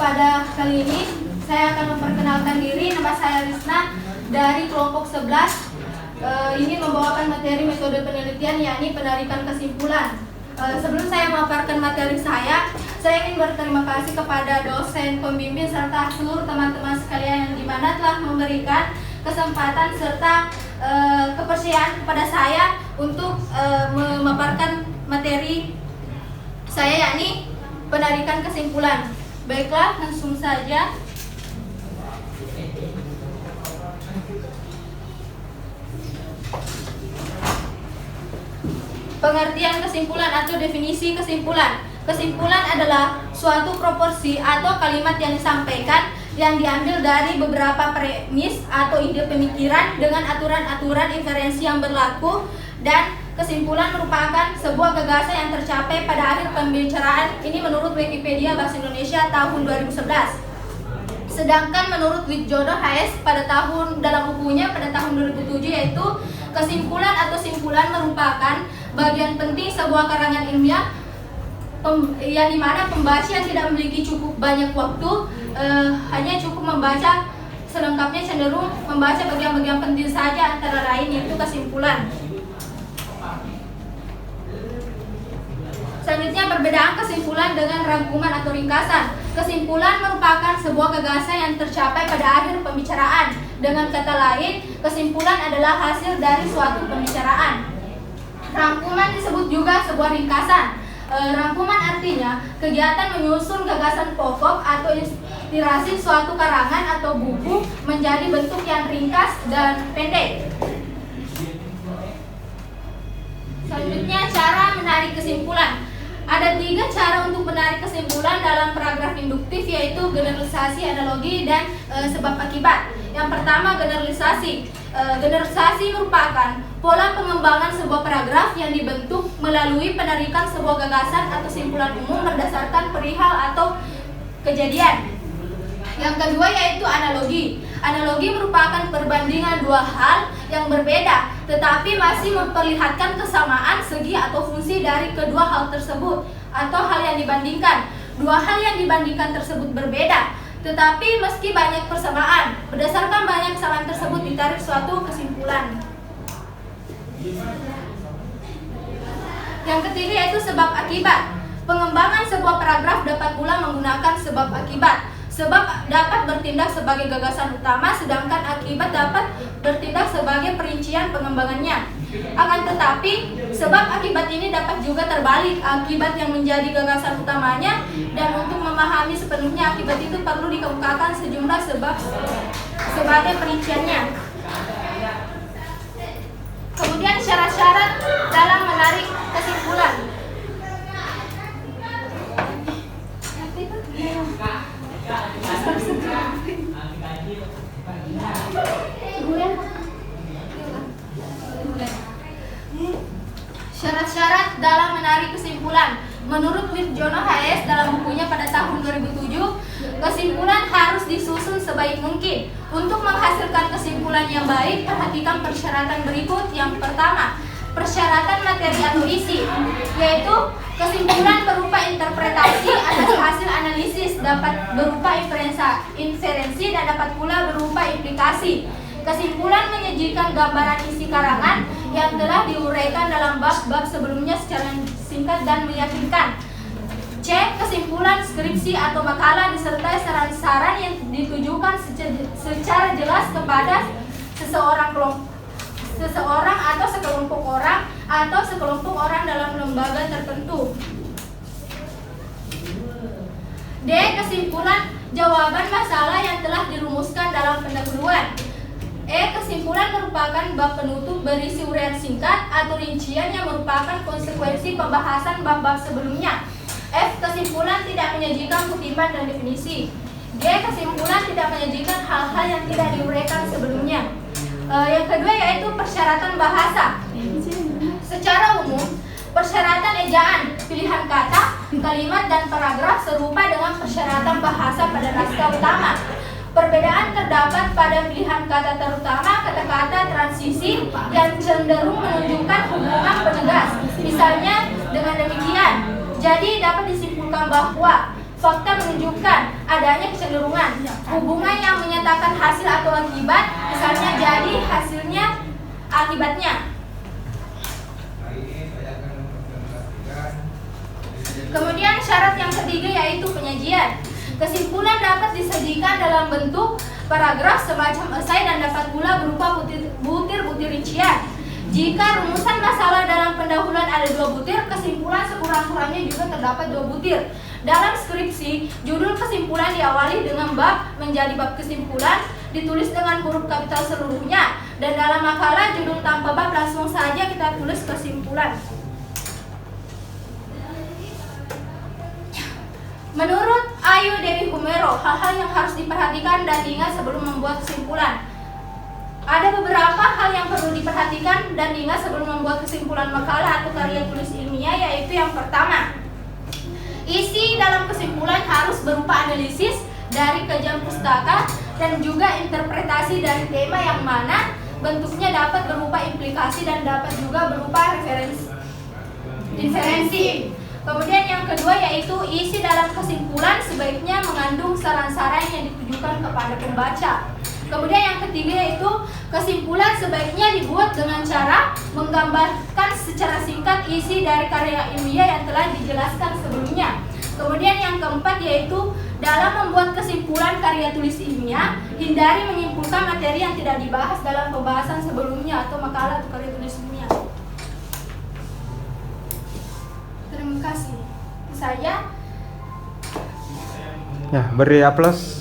pada kali ini saya akan memperkenalkan diri. Nama saya Risna dari kelompok 11. Ini membawakan materi metode penelitian, yakni penarikan kesimpulan. Sebelum saya memaparkan materi saya ingin berterima kasih kepada dosen, pembimbing, serta seluruh teman-teman sekalian yang dimana telah memberikan kesempatan serta kepercayaan kepada saya untuk memaparkan materi saya, yakni penarikan kesimpulan. Baiklah, langsung saja. Pengertian kesimpulan atau definisi kesimpulan. Kesimpulan adalah suatu proporsi atau kalimat yang disampaikan yang diambil dari beberapa premis atau ide pemikiran dengan aturan-aturan inferensi yang berlaku, dan kesimpulan merupakan sebuah gagasan yang tercapai pada akhir pembicaraan. Ini menurut Wikipedia Bahasa Indonesia tahun 2011. Sedangkan menurut Widjono HS dalam bukunya pada tahun 2007, yaitu kesimpulan atau simpulan merupakan bagian penting sebuah karangan ilmiah yang dimana pembaca yang tidak memiliki cukup banyak waktu hanya cukup membaca selengkapnya, cenderung membaca bagian-bagian penting saja, antara lain yaitu kesimpulan. Selanjutnya, perbedaan kesimpulan dengan rangkuman atau ringkasan. Kesimpulan merupakan sebuah gagasan yang tercapai pada akhir pembicaraan. Dengan kata lain, kesimpulan adalah hasil dari suatu pembicaraan. Rangkuman disebut juga sebuah ringkasan. Rangkuman artinya kegiatan menyusun gagasan pokok atau inspirasi suatu karangan atau buku menjadi bentuk yang ringkas dan pendek. Selanjutnya, cara menarik kesimpulan. Ada 3 cara untuk menarik kesimpulan dalam paragraf induktif, yaitu generalisasi, analogi, dan sebab akibat. Yang pertama, generalisasi. Generalisasi merupakan pola pengembangan sebuah paragraf yang dibentuk melalui penarikan sebuah gagasan atau simpulan umum berdasarkan perihal atau kejadian. Yang kedua yaitu analogi. Analogi merupakan perbandingan dua hal yang berbeda tetapi masih memperlihatkan kesamaan segi atau fungsi dari kedua hal tersebut atau hal yang dibandingkan. Dua hal yang dibandingkan tersebut berbeda tetapi meski banyak persamaan, berdasarkan banyak kesamaan tersebut ditarik suatu kesimpulan. Yang ketiga yaitu sebab akibat. Pengembangan sebuah paragraf dapat pula menggunakan sebab akibat. Sebab dapat bertindak sebagai gagasan utama, sedangkan akibat dapat bertindak sebagai perincian pengembangannya. Akan tetapi, sebab akibat ini dapat juga terbalik, akibat yang menjadi gagasan utamanya, dan untuk memahami sepenuhnya akibat itu perlu dikemukakan sejumlah sebab sebagai perinciannya. Kemudian syarat-syarat dalam menarik kesimpulan. Syarat-syarat dalam menarik kesimpulan. Menurut Widjono HS dalam bukunya pada tahun 2007, kesimpulan harus disusun sebaik mungkin. Untuk menghasilkan kesimpulan yang baik, perhatikan persyaratan berikut. Yang pertama, persyaratan materi atau isi, yaitu kesimpulan berupa interpretasi atas hasil analisis, dapat berupa inferensi dan dapat pula berupa implikasi. Kesimpulan menyajikan gambaran isi karangan yang telah diuraikan dalam bab-bab sebelumnya secara singkat dan meyakinkan. C. Kesimpulan skripsi atau makalah disertai saran-saran yang ditujukan secara jelas kepada seseorang atau sekelompok orang atau sekelompok orang dalam lembaga tertentu. D. Kesimpulan jawaban masalah yang telah dirumuskan dalam pendahuluan. E. Kesimpulan merupakan bab penutup berisi uraian singkat atau rincian yang merupakan konsekuensi pembahasan bab-bab sebelumnya. F. Kesimpulan tidak menyajikan kutipan dan definisi. G. Kesimpulan tidak menyajikan hal-hal yang tidak diuraikan sebelumnya. Yang kedua yaitu persyaratan bahasa. Secara umum, persyaratan ejaan, pilihan kata, kalimat, dan paragraf serupa dengan persyaratan bahasa pada naskah utama. Perbedaan terdapat pada pilihan kata, terutama kata-kata transisi yang cenderung menunjukkan hubungan penegas. Misalnya dengan demikian, jadi dapat disimpulkan bahwa fakta menunjukkan adanya kecenderungan hubungan yang menyatakan hasil atau akibat, misalnya jadi hasilnya akibatnya. Kemudian syarat yang ketiga yaitu penyajian. Kesimpulan dapat disajikan dalam bentuk paragraf semacam esai dan dapat pula berupa butir-butir rincian. Jika rumusan masalah dalam pendahuluan ada 2 butir, kesimpulan sekurang-kurangnya juga terdapat 2 butir. Dalam skripsi, judul kesimpulan diawali dengan bab menjadi bab kesimpulan, ditulis dengan huruf kapital seluruhnya, dan dalam makalah judul tanpa bab langsung saja kita tulis kesimpulan. Menurut Ayu Dewi Humero, hal-hal yang harus diperhatikan dan diingat sebelum membuat kesimpulan. Ada beberapa hal yang perlu diperhatikan dan diingat sebelum membuat kesimpulan makalah atau karya tulis ilmiah, yaitu yang pertama, isi dalam kesimpulan harus berupa analisis dari kajian pustaka dan juga interpretasi dari tema yang mana bentuknya dapat berupa implikasi dan dapat juga berupa inferensi. Kemudian yang kedua yaitu isi dalam kesimpulan sebaiknya mengandung saran-saran yang ditujukan kepada pembaca. Kemudian yang ketiga yaitu kesimpulan sebaiknya dibuat dengan cara menggambarkan secara singkat isi dari karya ilmiah yang telah dijelaskan sebelumnya. Kemudian yang keempat yaitu dalam membuat kesimpulan karya tulis ilmiah, hindari menyimpulkan materi yang tidak dibahas dalam pembahasan sebelumnya atau makalah atau karya tulis ilmiah. Terima kasih. Saya Ya, beri aplaus.